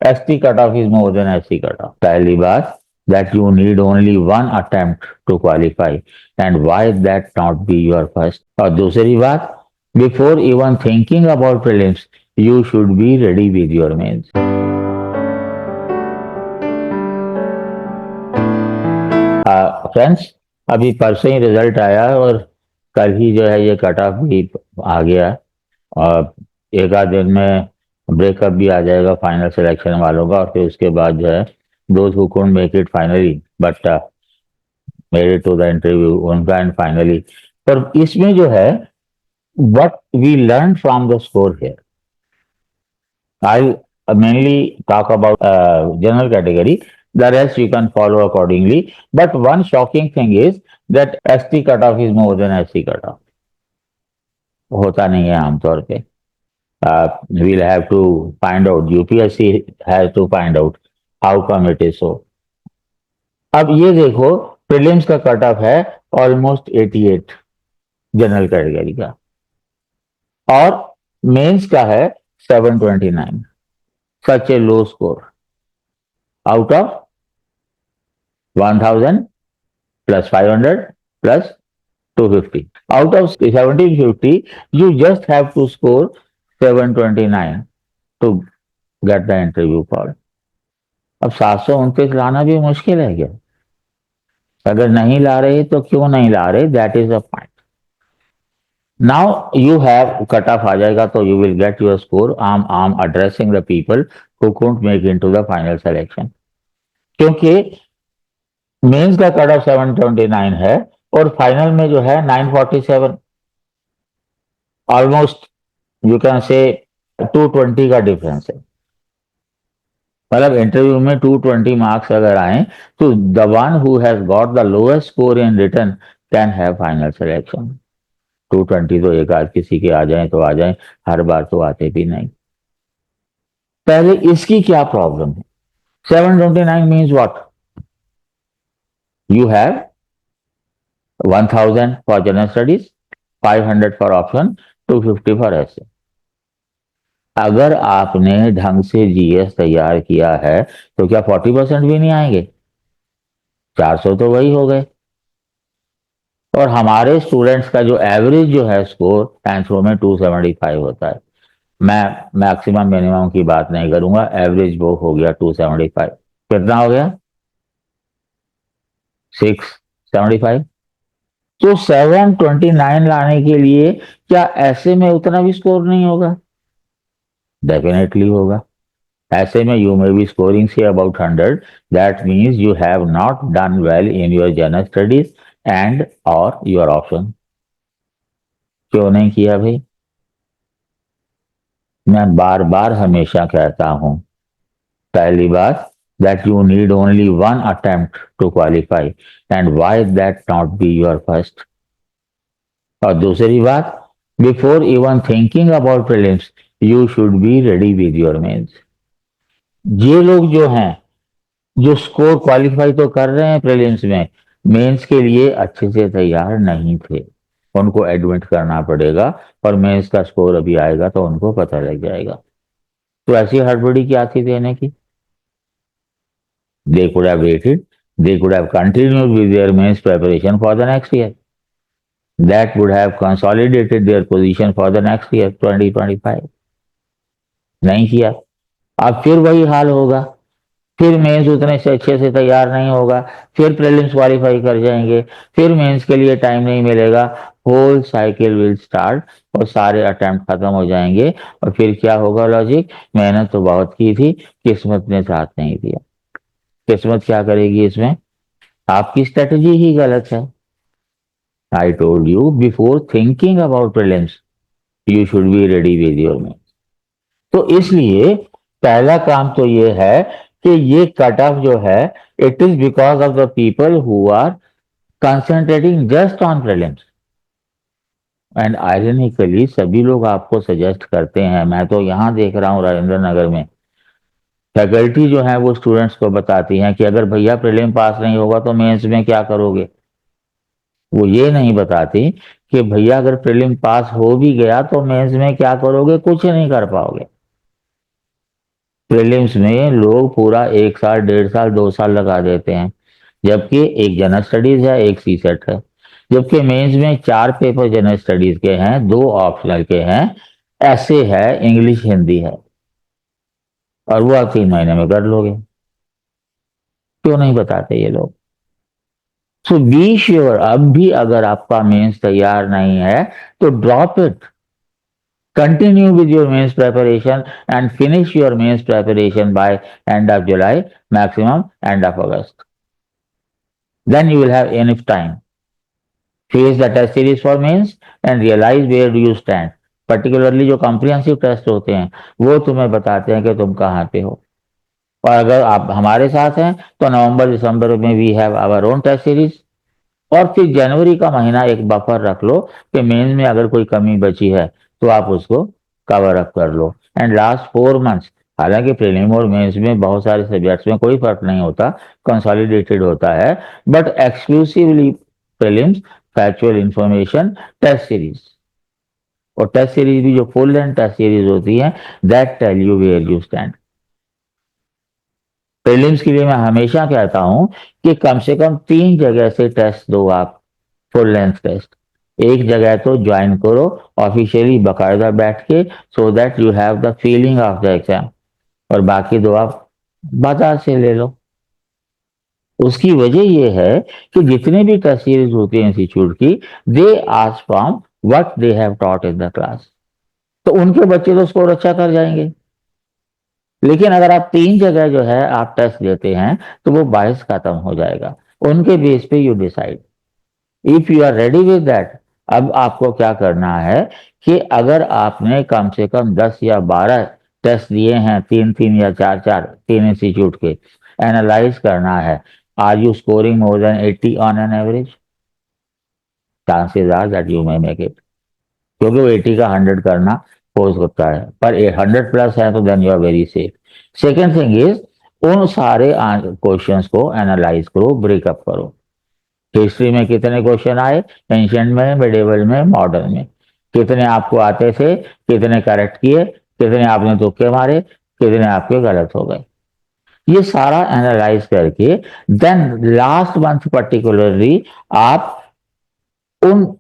ST cutoff is more than SC cutoff. पहली बात that you need only one attempt to qualify and why that not be your first. और दूसरी बात before even thinking about prelims you should be ready with your mains. Friends अभी परसों ही result आया और कल ही जो है ये कट ऑफ भी आ गया और एक आध दिन में ब्रेकअप भी आ जाएगा फाइनल सिलेक्शन वालों का और फिर उसके बाद जो है those who couldn't make it finally but made it to the interview उनका एंड फाइनली। पर इसमें जो है what we learn from the score here, I mainly talk about general category. The rest you can follow accordingly. But one shocking thing is that ST cutoff is more than SC cutoff. होता नहीं है आमतौर पे. We'll have to find out. UPSC has to find out how come it is so. अब ये देखो prelims का cut off है ऑलमोस्ट 88 जनरल कैटेगरी का और मेंस का है 729. Such a low score out of 1000 plus 500 plus 250. Out of 1750, you just have to score 729 to get the interview call. अब 729 लाना भी मुश्किल है क्या? अगर नहीं ला रहे तो क्यों नहीं ला रहे? That is the point. Now you have cut off आ जाएगा तो you will get your score. I'm addressing the people who couldn't make into the final selection. क्योंकि मेंस का कट ऑफ 729 है और फाइनल में जो है 947, ऑलमोस्ट यू कैन से 220 का डिफरेंस है. मतलब इंटरव्यू में 220 मार्क्स अगर आए तो the one who has got the lowest score in written can have final selection. 220 तो एक आध किसी के आ जाए तो आ जाए, हर बार तो आते भी नहीं. पहले इसकी क्या प्रॉब्लम है? 729 means what? You have 1000 for general studies, 500 for option, 250 for essay. अगर आपने ढंग से जीएस तैयार किया है तो क्या 40% भी नहीं आएंगे? 400 तो वही हो गए. और हमारे स्टूडेंट्स का जो एवरेज जो है स्कोर आंसरों में 275 होता है. मैं मैक्सिमम मिनिमम की बात नहीं करूंगा, एवरेज वो हो गया 275. कितना हो गया? 675. तो 729 लाने के लिए क्या ऐसे में उतना भी स्कोर नहीं होगा? डेफिनेटली होगा. ऐसे में you may be scoring say about 100. That means you have not done well in your general studies and और योर ऑप्शन. क्यों नहीं किया भाई? मैं बार बार हमेशा कहता हूं, पहली बात that you need only one attempt to qualify and why that not be your first. और दूसरी बात before even thinking about prelims you should be ready with your mains. ये लोग जो हैं जो स्कोर क्वालिफाई तो कर रहे हैं प्रीलिम्स में, मेंस के लिए अच्छे से तैयार नहीं थे, उनको एडमिट करना पड़ेगा और मेंस का स्कोर अभी आएगा तो उनको पता लग जाएगा. तो ऐसी हड़बड़ी क्या थी देने की? They could have waited. They could have continued with their mains preparation for the next year. That would have consolidated their position for the next year, 2025. नहीं किया. अब फिर वही हाल होगा, फिर मेंस उतने से अच्छे से तैयार नहीं होगा, फिर प्रीलिम्स क्वालिफाई कर जाएंगे, फिर मेंस के लिए टाइम नहीं मिलेगा. होल साइकिल विल स्टार्ट और सारे अटेम्प्ट खत्म हो जाएंगे. और फिर क्या होगा? लॉजिक, मेहनत तो बहुत की थी, किस्मत ने साथ नहीं दिया. किस्मत क्या करेगी इसमें? आपकी स्ट्रेटजी ही गलत है. I told you before thinking about prelims you should be ready with your mains. तो इसलिए पहला काम तो ये है कि ये कट ऑफ जो है it is because of the people who are concentrating just on prelims. And ironically सभी लोग आपको सजेस्ट करते हैं, मैं तो यहां देख रहा हूं राजेंद्र नगर में फैकल्टी जो है वो स्टूडेंट्स को बताती हैं कि अगर भैया प्रीलिम पास नहीं होगा तो मेंस में क्या करोगे. वो ये नहीं बताती कि भैया अगर प्रीलिम पास हो भी गया तो मेंस में क्या करोगे? कुछ नहीं कर पाओगे. प्रीलिम्स में लोग पूरा 1 साल, 1.5 साल, 2 साल लगा देते हैं, जबकि एक जनरल स्टडीज है, एक सी सेट है। जबकि मेंस में 4 पेपर जनरल स्टडीज के हैं, 2 ऑप्शनल के हैं, ऐसे है, इंग्लिश हिंदी है, और वो आप 3 महीने में कर लोगे। क्यों नहीं बताते ये लोग? सो बी श्योर, अब भी अगर आपका मेंस तैयार नहीं है तो drop it. Continue with your mains preparation and finish your mains preparation by end of July, maximum end of August. Then you will have enough time. Face the test series for mains and realize where do you stand. Particularly जो comprehensive test होते हैं वो तुम्हें बताते हैं कि तुम कहाँ पे हो। और अगर आप हमारे साथ हैं तो नवंबर दिसंबर में we have our own test series, और फिर जनवरी का महीना एक बफर रख लो कि मेंस में अगर कोई कमी बची है तो आप उसको कवर अप कर लो। एंड लास्ट 4 मंथ्स, हालांकि प्रीलिम और मेंस में बहुत सारे सब्जेक्ट्स में कोई फर्क नहीं होता, कंसोलिडेटेड होता है, but exclusively prelims, factual information, test series, और टेस्ट सीरीज भी जो फुल लेंथ टेस्ट सीरीज होती है, that tell you where you stand. Prelims के लिए मैं हमेशा कहता हूं कि कम से कम 3 जगह से टेस्ट दो आप, फुल लेंथ टेस्ट। एक जगह तो ज्वाइन करो ऑफिशियली बाकायदा बैठ के, so that you have the feeling of the exam, और बाकी दो आप बाजार से ले लो। उसकी वजह यह है कि जितने भी टेस्ट सीरीज होती है इंस्टीट्यूट की, they ask from what they have taught in the class, तो उनके बच्चे तो स्कोर अच्छा कर जाएंगे। लेकिन अगर आप 3 जगह जो है आप टेस्ट देते हैं तो वो बायस खत्म हो जाएगा। उनके बेस पे you decide if you are ready with that. अब आपको क्या करना है कि अगर आपने कम से कम 10 या 12 टेस्ट दिए हैं, 3 3 या 4 4, 3 इंस्टीट्यूट के, एनालाइज करना है, are you scoring more than 80 on an average, chances are that you may make it, क्योंकि वो 80 का 100 करना हो सकता है, पर 100+ है तो then you are very safe. Second thing is, उन सारे क्वेश्चंस को एनालाइज करो, ब्रेकअप करो। हिस्ट्री में कितने क्वेश्चन आए, एंशियंट में, मिडिवल में, मॉडर्न में, कितने आपको आते थे, कितने करेक्ट किए, कितने आपने तुक्के मारे, कितने आपके गलत हो गए, ये सारा एनालाइज करके देन लास्ट मंथ पर्टिकुलरली आप उन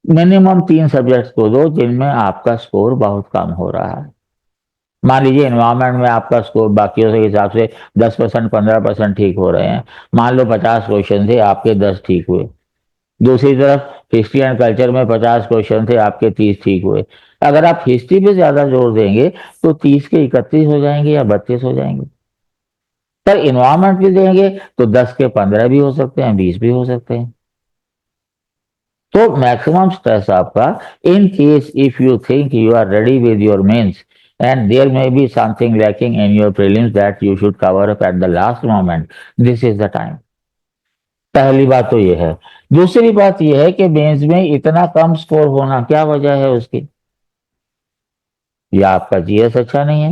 मिनिमम 3 सब्जेक्ट्स को दो जिनमें आपका स्कोर बहुत कम हो रहा है। मान लीजिए एनवायरमेंट में आपका स्कोर बाकियों के हिसाब से 10%, 15% ठीक हो रहे हैं, मान लो 50 क्वेश्चन थे, आपके 10 ठीक हुए। दूसरी तरफ हिस्ट्री एंड कल्चर में 50 क्वेश्चन थे, आपके 30 ठीक हुए। अगर आप हिस्ट्री पे ज्यादा जोर देंगे तो 30 के 31 हो जाएंगे या 32 हो जाएंगे, पर इन्वायरमेंट भी देंगे तो 10 के 15 भी हो सकते हैं, 20 भी हो सकते हैं। तो मैक्सिमम स्ट्रेस आपका, in case if you think you are ready with your mains and there may be something lacking in your prelims that you should cover up at the last moment, this is the time। पहली बात तो ये है। दूसरी बात ये है कि मेंस में इतना कम स्कोर होना क्या वजह है उसकी? या आपका जीएस अच्छा नहीं है,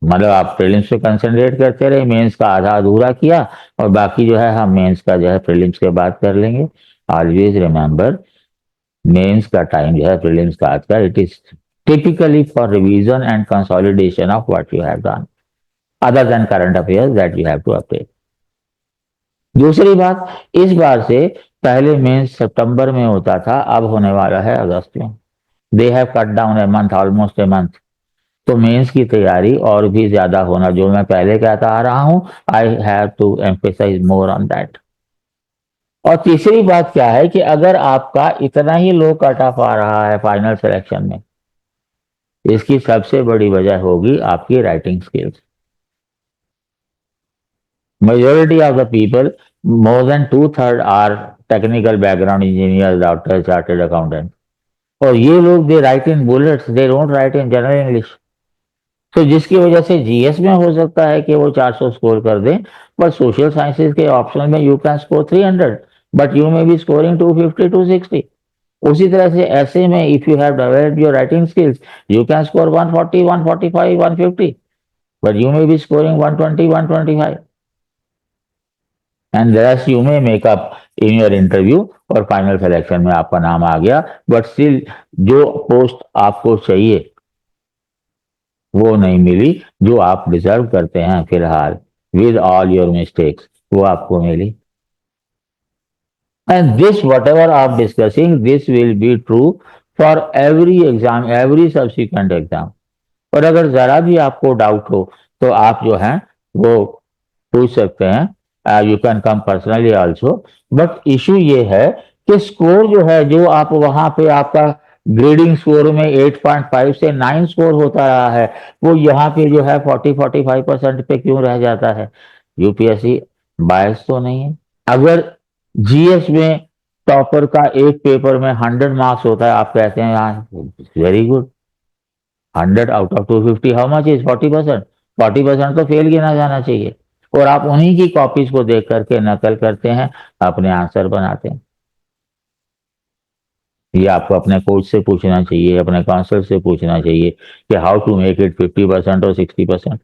मतलब आप प्रीलिम्स पे कंसंट्रेट करते रहे, मेंस का आधा अधूरा किया, और बाकी जो है हम मेंस का जो है प्रीलिम्स के बाद कर लेंगे। ऑलवेज रिमेंबर, मेंस का टाइम जो है प्रीलिम्स का आज का, it is typically for revision and consolidation of what you have done other than current affairs that you have to update. दूसरी बात, इस बार से पहले मेंस सितंबर में होता था, अब होने वाला है अगस्त में। They have cut down a month, almost a month. तो मेंस की तैयारी और भी ज्यादा होना, जो मैं पहले कहता आ रहा हूं, I have to emphasise more on that. और तीसरी बात क्या है कि अगर आपका इतना ही लो कट ऑफ आ रहा है फाइनल सिलेक्शन में, इसकी सबसे बड़ी वजह होगी आपकी writing skills. Majority of the people, more than 2/3 are technical background engineers, doctors, chartered accountants, और ये लोग they write in bullets, they don't write in general English. तो जिसकी वजह से जीएस में हो सकता है कि वो 400 स्कोर कर दें, पर सोशल साइंसेज के ऑप्शन में you can score 300, but you may be scoring 250, 260। उसी तरह से ऐसे में if you have developed your writing skills, you can score 140, 145, 150, but you may be scoring 120, 125, and the rest you may make up in your interview, और final selection में आपका नाम आ गया। बट स्टिल जो पोस्ट आपको चाहिए वो नहीं मिली जो आप डिजर्व करते हैं फिलहाल, विद ऑल योर मिस्टेक्स, वो आपको मिली। एंड दिस वट एवर आप discussing, this will be true for every exam, every subsequent exam. और अगर जरा भी आपको डाउट हो तो आप जो है वो पूछ सकते हैं, you can come personally also. But issue ये है कि स्कोर जो है, जो आप वहां पे आपका ग्रेडिंग स्कोर में 8.5 से 9 स्कोर होता रहा है, वो यहाँ पे जो है 40-45% पे क्यों रह जाता है? यूपीएससी बायस तो नहीं है? अगर जीएस में टॉपर का एक पेपर में 100 मार्क्स होता है, आप कहते हैं हाँ very good, 100 out of 250, how much is 40%? 40% तो फेल गिना जाना चाहिए। और आप उन्हीं की कॉपीज को देख करके नकल करते हैं, अपने आंसर बनाते हैं। ये आपको अपने कोच से पूछना चाहिए, अपने काउंसलर से पूछना चाहिए कि हाउ टू मेक इट 50% और 60%।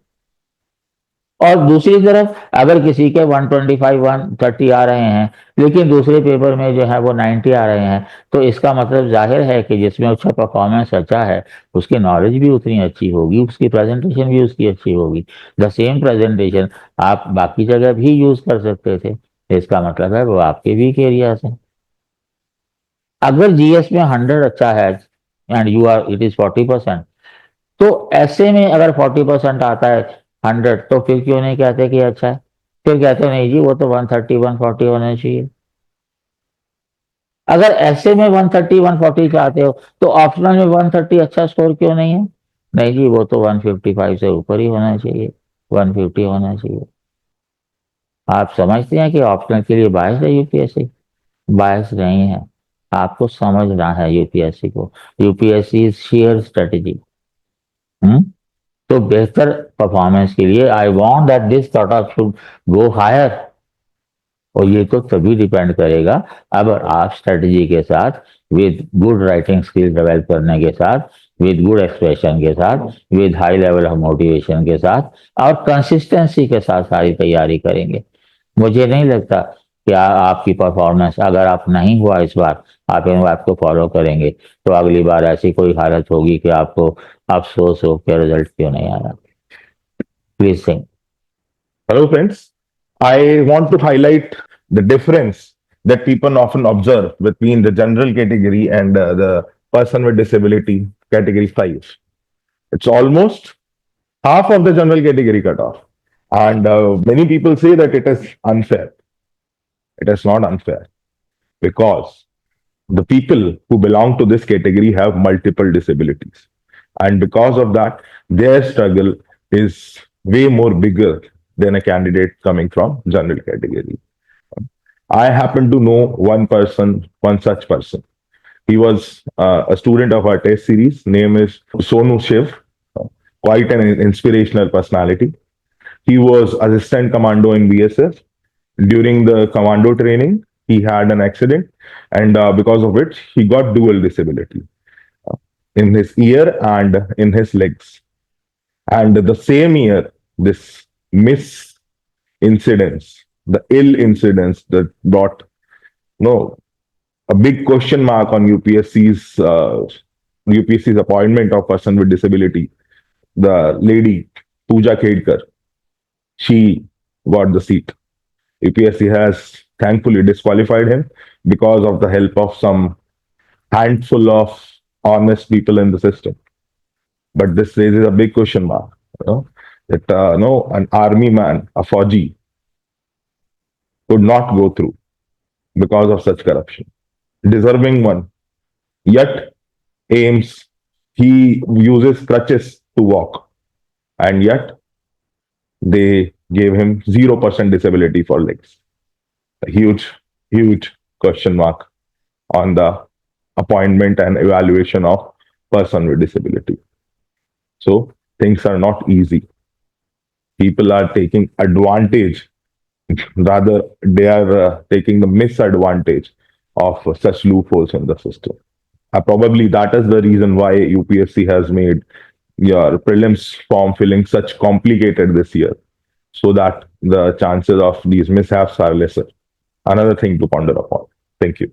और दूसरी तरफ अगर किसी के 125 130 आ रहे हैं, लेकिन दूसरे पेपर में जो है वो 90 आ रहे हैं, तो इसका मतलब जाहिर है कि जिसमें उसका परफॉर्मेंस अच्छा है, उसकी नॉलेज भी उतनी अच्छी होगी, उसकी प्रेजेंटेशन भी उसकी अच्छी होगी। द सेम प्रेजेंटेशन आप बाकी जगह भी यूज कर सकते थे, इसका मतलब है वो आपके वीक एरिया से। अगर जीएस में 100 अच्छा है and you are it is 40%, तो ऐसे में अगर 40% आता है 100, तो फिर क्यों नहीं कहते कि अच्छा है? फिर कहते हो नहीं जी वो तो 130 140 होना चाहिए। अगर ऐसे में 130 140 चाहते हो, तो ऑप्शनल में 130 अच्छा स्कोर क्यों नहीं है? नहीं जी वो तो 155 से ऊपर ही होना चाहिए, 150 होना चाहिए। आप समझते हैं कि ऑप्शनल के लिए बायस है यूपीएससी? बायस नहीं है, आपको समझना है यूपीएससी को। UPSC is sheer strategy. तो बेहतर परफॉर्मेंस के लिए I want that this cut off should go higher. और ये तो तभी डिपेंड करेगा अगर आप स्ट्रेटजी के साथ, with good writing skill develop करने के साथ, विद गुड एक्सप्रेशन के साथ, with high level of motivation के साथ और कंसिस्टेंसी के साथ सारी तैयारी करेंगे। मुझे नहीं लगता कि आपकी परफॉर्मेंस, अगर आप नहीं हुआ इस बार, आप इन बात को फॉलो करेंगे, तो अगली बार ऐसी कोई हालत होगी कि आपको अफसोस हो कि रिजल्ट क्यों नहीं आ रहा। Please Singh. Hello, friends. I want to highlight the difference that people often observe between the general category and the person with disability category 5. It's almost half of the general category cutoff. And many people say that it is unfair. It is not unfair because the people who belong to this category have multiple disabilities. And because of that, their struggle is way more bigger than a candidate coming from general category. I happen to know one person, one such person. He was a student of our test series. Name is Sonu Shiv. Quite an inspirational personality. He was assistant commando in BSF. During the commando training, he had an accident, and because of which he got dual disability in his ear and in his legs. And the same year, this miss incidents, the ill incidents that brought no a big question mark on UPSC's appointment of person with disability. The lady Pooja Khedkar, she got the seat. UPSC has thankfully disqualified him because of the help of some handful of honest people in the system. But this raises a big question mark. That no, an army man, a Fauji, could not go through because of such corruption. Deserving one, yet aims, he uses crutches to walk, and yet they gave him 0% disability for legs. A huge, huge question mark on the appointment and evaluation of person with disability. So things are not easy. People are taking advantage, rather they are taking the misadvantage of such loopholes in the system. Probably that is the reason why UPSC has made your prelims form filling such complicated this year, so that the chances of these mishaps are lesser. Another thing to ponder upon. Thank you.